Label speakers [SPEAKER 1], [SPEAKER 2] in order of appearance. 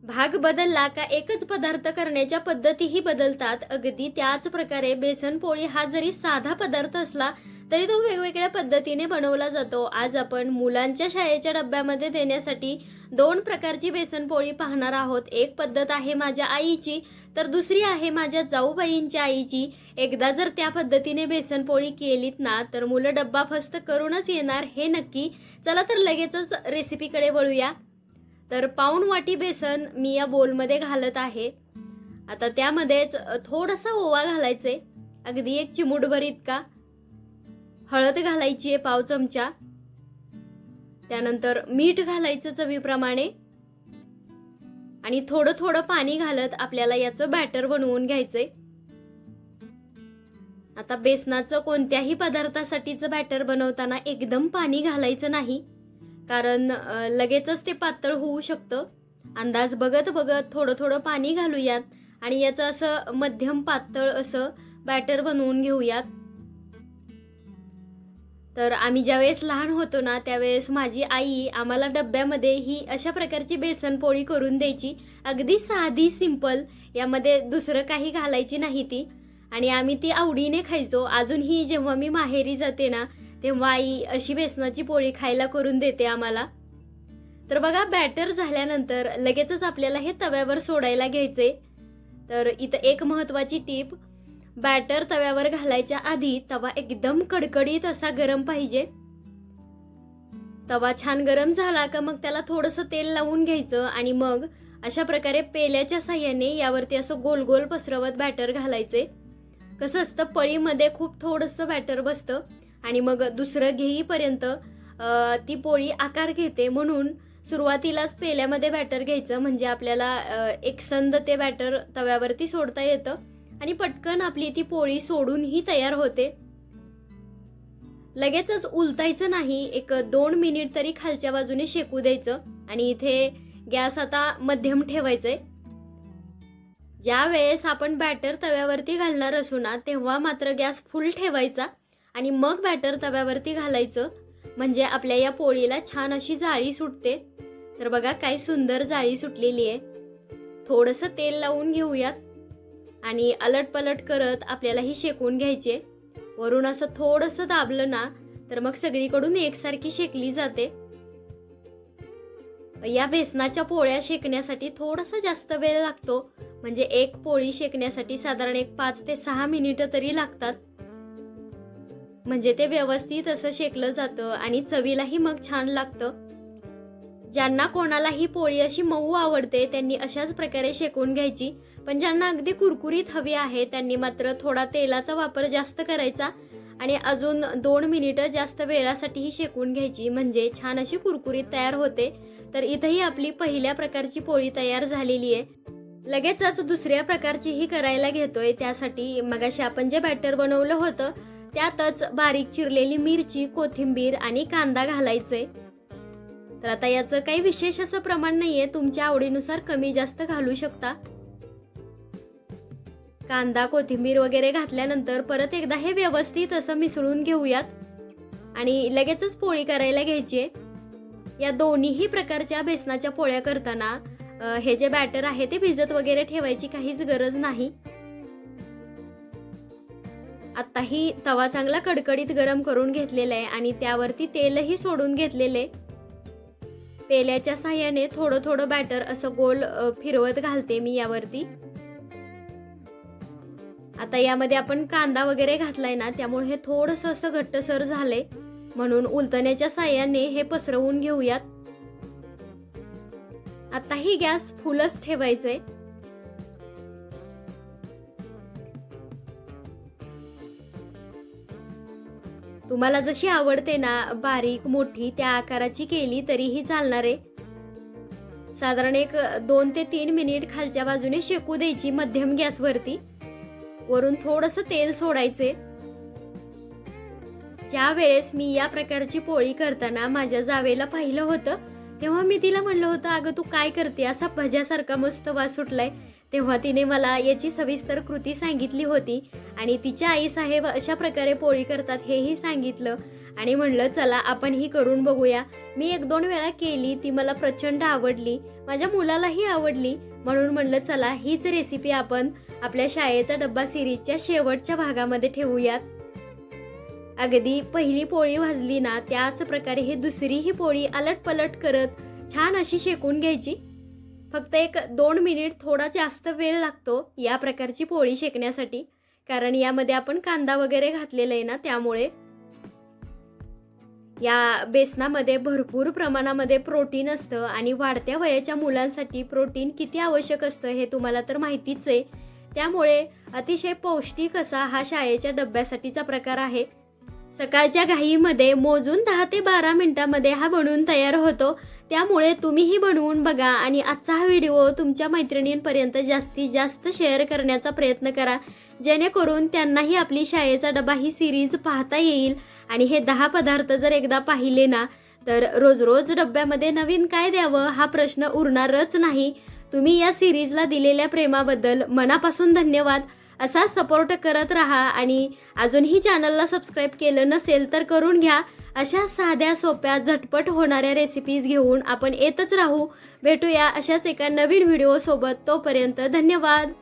[SPEAKER 1] भाग बदलला का एकच पदार्थ करण्याच्या पद्धतीही बदलतात। अगदी त्याच प्रकारे बेसन पोळी हा जरी साधा पदार्थ असला तरी तो वेगवेगळ्या पद्धतीने बनवला जातो। आज आपण मुलांच्या शाळेच्या डब्यामध्ये देण्यासाठी दोन प्रकारची बेसन पोळी पाहणार आहोत। एक पद्धत आहे माझ्या आईची, तर दुसरी आहे माझ्या जाऊबाईंच्या आईची। एकदा जर त्या पद्धतीने बेसन पोळी केलीत ना तर मुलं डब्बा फस्त करूनच येणार हे नक्की। चला तर लगेचच रेसिपीकडे वळूया। तर पाऊण वाटी बेसन मी या बोलमध्ये घालत आहे। आता त्यामध्येच थोडासा ओवा घालायचे, अगदी एक चिमूटभर इतका। हळद घालायची आहे पाव चमचा, त्यानंतर मीठ घालायचं चवीप्रमाणे आणि थोडं थोडं पाणी घालत आपल्याला याचं बॅटर बनवून घ्यायचंय। आता बेसनाचं कोणत्याही पदार्थासाठीचं बॅटर बनवताना एकदम पाणी घालायचं नाही, कारण लगेचच ते पातळ होऊ शकतं। अंदाज बघत बघत थोडं थोडं पाणी घालूयात आणि याचं असं मध्यम पातळ असं बॅटर बनवून घेऊयात। तर आम्ही ज्यावेळेस लहान होतो ना त्यावेळेस माझी आई आम्हाला डब्यामध्ये ही अशा प्रकारची बेसन पोळी करून द्यायची, अगदी साधी सिंपल, यामध्ये दुसरं काही घालायची नाही ती, आणि आम्ही ती आवडीने खायचो। अजूनही जेव्हा मी माहेरी जाते ना तेव्हा आई अशी बेसनाची पोळी खायला करून देते आम्हाला। तर बघा, बॅटर झाल्यानंतर लगेचच आपल्याला हे तव्यावर सोडायला घ्यायचे। तर इथं एक महत्त्वाची टीप, बॅटर तव्यावर घालायच्या आधी तवा एकदम कडकडीत असा गरम पाहिजे। तवा छान गरम झाला का मग त्याला थोडंसं तेल लावून घ्यायचं आणि मग अशा प्रकारे पेल्याच्या साह्याने यावरती असं गोल गोल पसरवत बॅटर घालायचे। कसं असतं, पळीमध्ये खूप थोडंसं बॅटर बसतं आणि मग दुसरं घेईपर्यंत ती पोळी आकार घेते, म्हणून सुरुवातीलाच पेल्यामध्ये बॅटर घ्यायचं, म्हणजे आपल्याला एकसंध ते बॅटर तव्यावरती सोडता येतं आणि पटकन आपली ती पोळी सोडूनही तयार होते। लगेचच उलटायचं नाही, एक 2 मिनिट तरी खालच्या बाजूने शेकू द्यायचं आणि इथे गॅस आता मध्यम ठेवायचंय। ज्या वेळेस आपण बॅटर तव्यावरती घालणार असू ना तेव्हा मात्र गॅस फुल ठेवायचा आणि मग बॅटर तव्यावरती घालायचं, म्हणजे आपल्या या पोळीला छान अशी जाळी सुटते। तर बघा, काय सुंदर जाळी सुटलेली आहे। थोडंसं तेल लावून घेऊयात आणि अलटपलट करत आपल्याला ही शेकून घ्यायचे। वरून असं थोडंसं दाबलं ना तर मग सगळीकडून एकसारखी शेकली जाते। या बेसनाच्या पोळ्या शेकण्यासाठी थोडासा जास्त वेळ लागतो, म्हणजे एक पोळी शेकण्यासाठी साधारण एक 5 ते 6 मिनिटं तरी लागतात, म्हणजे ते व्यवस्थित असं शेकलं जातं आणि चवीलाही मग छान लागतं। ज्यांना कोणालाही पोळी अशी मऊ आवडते त्यांनी अशाच प्रकारे शेकून घ्यायची, पण ज्यांना अगदी कुरकुरीत हवी आहे त्यांनी मात्र थोडा तेलाचा वापर जास्त करायचा आणि अजून 2 मिनिटं जास्त वेळासाठीही शेकून घ्यायची, म्हणजे छान अशी कुरकुरीत तयार होते। तर इथेही आपली पहिल्या प्रकारची पोळी तयार झालेली आहे। लगेचच दुसऱ्या प्रकारचीही करायला घेतोय। त्यासाठी मगाशी आपण जे बॅटर बनवलं होतं त्यातच बारीक चिरलेली मिरची, कोथिंबीर आणि कांदा घालायचे। तर आता याचं काही विशेष असं प्रमाण नाहीये, तुमच्या आवडीनुसार कमी जास्त घालू शकता। कांदा, कोथिंबीर वगैरे घातल्यानंतर परत एकदा हे व्यवस्थित असं मिसळून घेऊयात आणि लगेचच पोळी करायला घ्यायची आहे। या दोन्हीही प्रकारच्या बेसनाच्या पोळ्या करताना हे जे बॅटर आहे ते भिजत वगैरे ठेवायची काहीच गरज नाही। आताही तवा चांगला कडकडीत गरम करून घेतलेला आहे आणि त्यावरती तेलही सोडून घेतलेले। पेल्याच्या साह्याने थोडं थोडं बॅटर असं गोल फिरवत घालते मी यावरती। आता यामध्ये आपण कांदा वगैरे घातलाय ना त्यामुळे हे थोडंसं असं घट्टसर झालंय, म्हणून उलटण्याच्या साह्याने हे पसरवून घेऊयात। आताही गॅस फुलच ठेवायचंय। तुम्हाला जशी आवडते ना, बारीक मोठी त्या आकाराची केली तरीही चालणार आहे। साधारण एक 2 ते 3 मिनिट खालच्या बाजूने शेकू द्यायची मध्यम गॅसवरती। वरून थोडंसं तेल सोडायचे। ज्या वेळेस मी या प्रकारची पोळी करताना माझ्या जावेला पाहिलं होतं तेव्हा मी तिला म्हणलं होतं, अगं तू काय करते, असा भज्यासारखा मस्त वास सुटलाय। तेव्हा तिने मला याची सविस्तर कृती सांगितली होती आणि तिच्या आई साहेब अशा प्रकारे पोळी करतात हेही सांगितलं आणि म्हणलं चला आपण ही करून बघूया. मी 1-2 वेळा केली, ती मला प्रचंड आवडली, माझ्या मुलालाही आवडली. म्हणून म्हणलं चला हीच रेसिपी आपण आपल्या शाळेचा डब्बा सिरीजच्या शेवटच्या भागामध्ये ठेवूयात. अगदी पहिली पोळी भाजली ना त्याच प्रकारे ही दुसरीही पोळी अलटपलट करत छान अशी शेकून घ्यायची. फक्त 1-2 मिनिट थोडा जास्त वेळ लागतो या प्रकारची पोळी शेकण्यासाठी, कारण यामध्ये आपण कांदा वगैरे घातलेला आहे ना, त्यामुळे. या बेसनामध्ये भरपूर प्रमाणामध्ये प्रोटीन असतं आणि वाढत्या वयाच्या मुलांसाठी प्रोटीन किती आवश्यक असतं हे तुम्हाला तर माहितीच आहे. त्यामुळे अतिशय पौष्टिक असा हा शाळेच्या डब्यासाठीचा प्रकार आहे. सकाळच्या घाईमध्ये मोजून 10 ते 12 मिनिटांमध्ये हा बनवून तयार होतो. त्यामुळे तुम्हीही बनवून बघा आणि आजचा हा व्हिडिओ तुमच्या मैत्रिणींपर्यंत जास्तीत जास्त शेअर करण्याचा प्रयत्न करा, जेणेकरून त्यांनाही आपली शाळेचा डबा ही सिरीज पाहता येईल. आणि हे 10 पदार्थ जर एकदा पाहिले ना तर रोज रोज डब्यामध्ये नवीन काय द्यावं हा प्रश्न उरणारच नाही. तुम्ही या सिरीजला दिलेल्या प्रेमाबद्दल मनापासून धन्यवाद. असा सपोर्ट करत राहा आणि अजूनही चॅनलला सबस्क्राईब केलं नसेल तर करून घ्या. अशा साध्या सोप्या झटपट होणाऱ्या रेसिपीज घेऊन आपण येतच राहू. भेटूया अशाच एका नवीन व्हिडिओ सोबत. तोपर्यंत धन्यवाद.